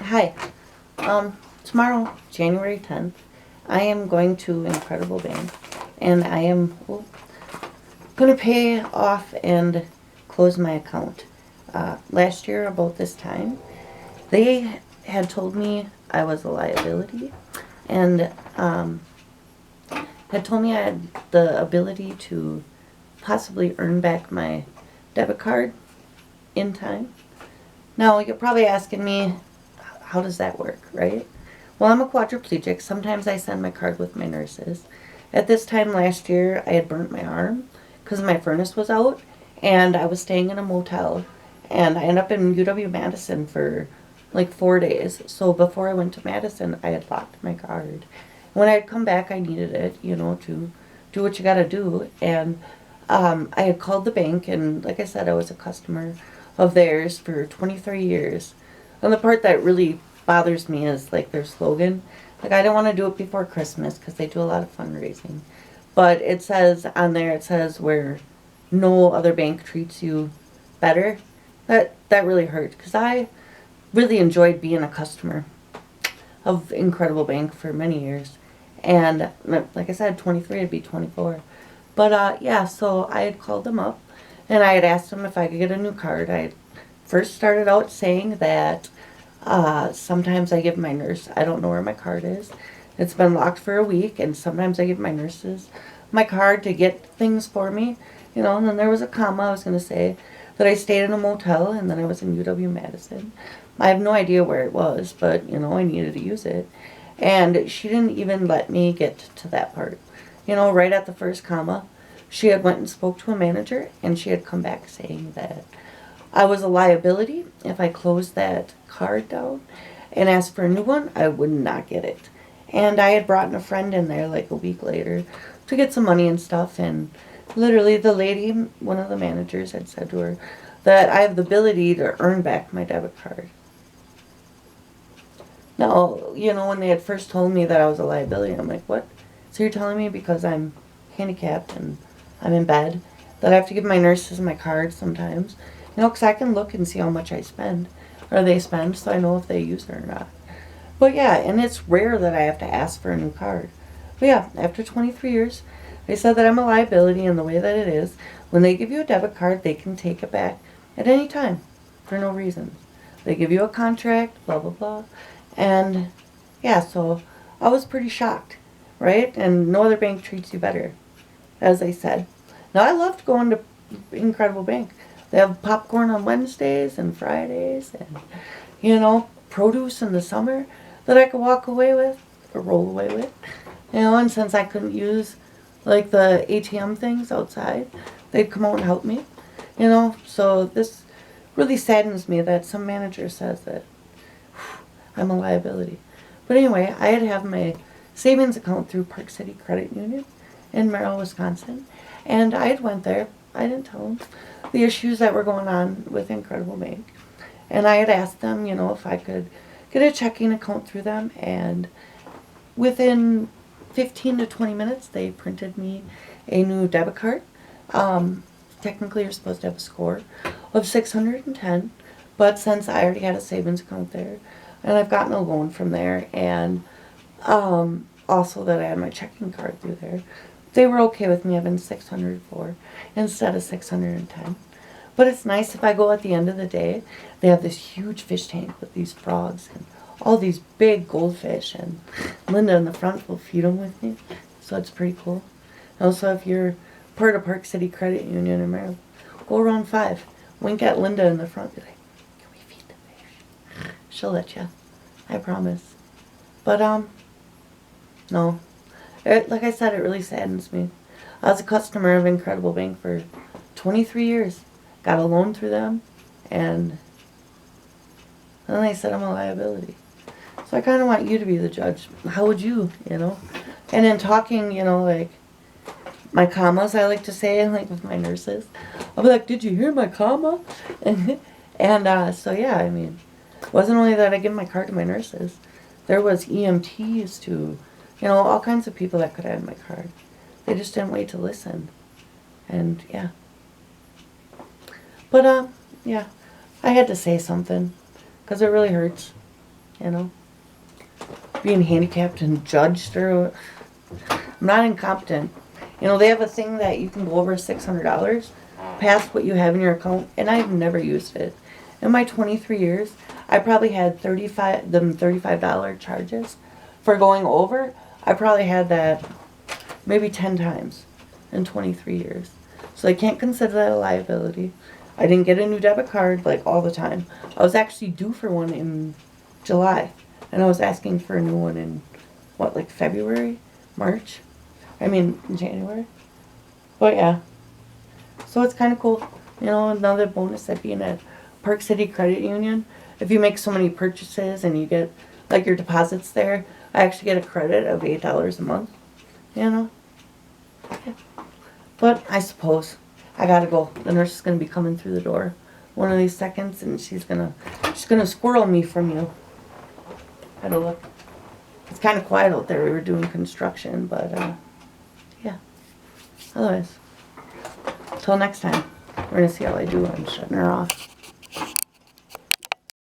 Hi. Tomorrow, January 10th, I am going to Incredible Bank and I am going to pay off and close my account. Last year, about this time, they had told me I was a liability and had told me I had the ability to possibly earn back my debit card in time. Now, you're probably asking me, how does that work, right? Well, I'm a quadriplegic. Sometimes I send my card with my nurses. At this time last year, I had burnt my arm because my furnace was out, and I was staying in a motel, and I ended up in UW-Madison for like 4 days. So before I went to Madison, I had locked my card. When I'd come back, I needed it, to do what you gotta do. And I had called the bank, and like I said, I was a customer of theirs for 23 years. And the part that really bothers me is like their slogan. Like, I don't want to do it before Christmas because they do a lot of fundraising. But it says on there, it says where no other bank treats you better. That really hurt because I really enjoyed being a customer of Incredible Bank for many years. And like I said, 23, I'd be 24. But yeah, so I had called them up and I had asked them if I could get a new card. I first started out saying that sometimes I give my nurse, I don't know where my card is. It's been locked for a week, and sometimes I give my nurses my card to get things for me. And then there was a comma I was going to say that I stayed in a motel and then I was in UW-Madison. I have no idea where it was, but, I needed to use it. And she didn't even let me get to that part. Right at the first comma, she had went and spoke to a manager, and she had come back saying that I was a liability. If I closed that card down and asked for a new one, I would not get it. And I had brought in a friend in there like a week later to get some money and stuff. And literally, the lady, one of the managers, had said to her that I have the ability to earn back my debit card. Now, when they had first told me that I was a liability, I'm like, what? So you're telling me because I'm handicapped and I'm in bed that I have to give my nurses my card sometimes? Because I can look and see how much I spend or they spend, so I know if they use it or not. But yeah, and it's rare that I have to ask for a new card. But yeah, after 23 years, they said that I'm a liability, and the way that it is, when they give you a debit card, they can take it back at any time for no reason. They give you a contract, blah, blah, blah. And yeah, so I was pretty shocked, right? And no other bank treats you better, as I said. Now, I loved going to Incredible Bank. They have popcorn on Wednesdays and Fridays and, produce in the summer that I could walk away with or roll away with. And since I couldn't use like the ATM things outside, they'd come out and help me. So this really saddens me that some manager says that I'm a liability. But anyway, I had to have my savings account through Park City Credit Union in Merrill, Wisconsin. And I had went there. I didn't tell them the issues that were going on with Incredible Bank. And I had asked them, if I could get a checking account through them. And within 15 to 20 minutes, they printed me a new debit card. Technically, you're supposed to have a score of 610. But since I already had a savings account there, and I've gotten a loan from there, and also that I had my checking card through there, they were okay with me having 604 instead of 610. But it's nice if I go at the end of the day, they have this huge fish tank with these frogs and all these big goldfish, and Linda in the front will feed them with me, so it's pretty cool. Also, if you're part of Park City Credit Union in Maryland, go around 5, wink at Linda in the front, be like, can we feed the fish? She'll let you, I promise. But no. Like I said, it really saddens me. I was a customer of Incredible Bank for 23 years. Got a loan through them, and then they said I'm a liability. So I kind of want you to be the judge. How would you, And in talking, like, my commas, I like to say, like, with my nurses. I'll be like, did you hear my comma? And so, yeah, I mean, it wasn't only that I give my card to my nurses. There was EMTs to, all kinds of people that could add my card. They just didn't wait to listen. And, yeah. But, yeah, I had to say something because it really hurts. you know. Being handicapped and judged or I'm not incompetent. You know, they have a thing that you can go over $600 past what you have in your account, and I've never used it. In my 23 years, I probably had $35 charges for going over. I probably had that maybe 10 times in 23 years. So I can't consider that a liability. I didn't get a new debit card like all the time. I was actually due for one in July, and I was asking for a new one in what, like February, March? I mean, in January. But yeah, so it's kind of cool. You know, another bonus at being at Park City Credit Union. If you make so many purchases and you get like your deposits there, I actually get a credit of $8 a month. You know. Yeah. But I suppose I gotta go. The nurse is gonna be coming through the door one of these seconds, and she's gonna squirrel me from you. Gotta look. It's kind of quiet out there. We were doing construction, but yeah. Otherwise, till next time, we're gonna see how I do on shutting her off.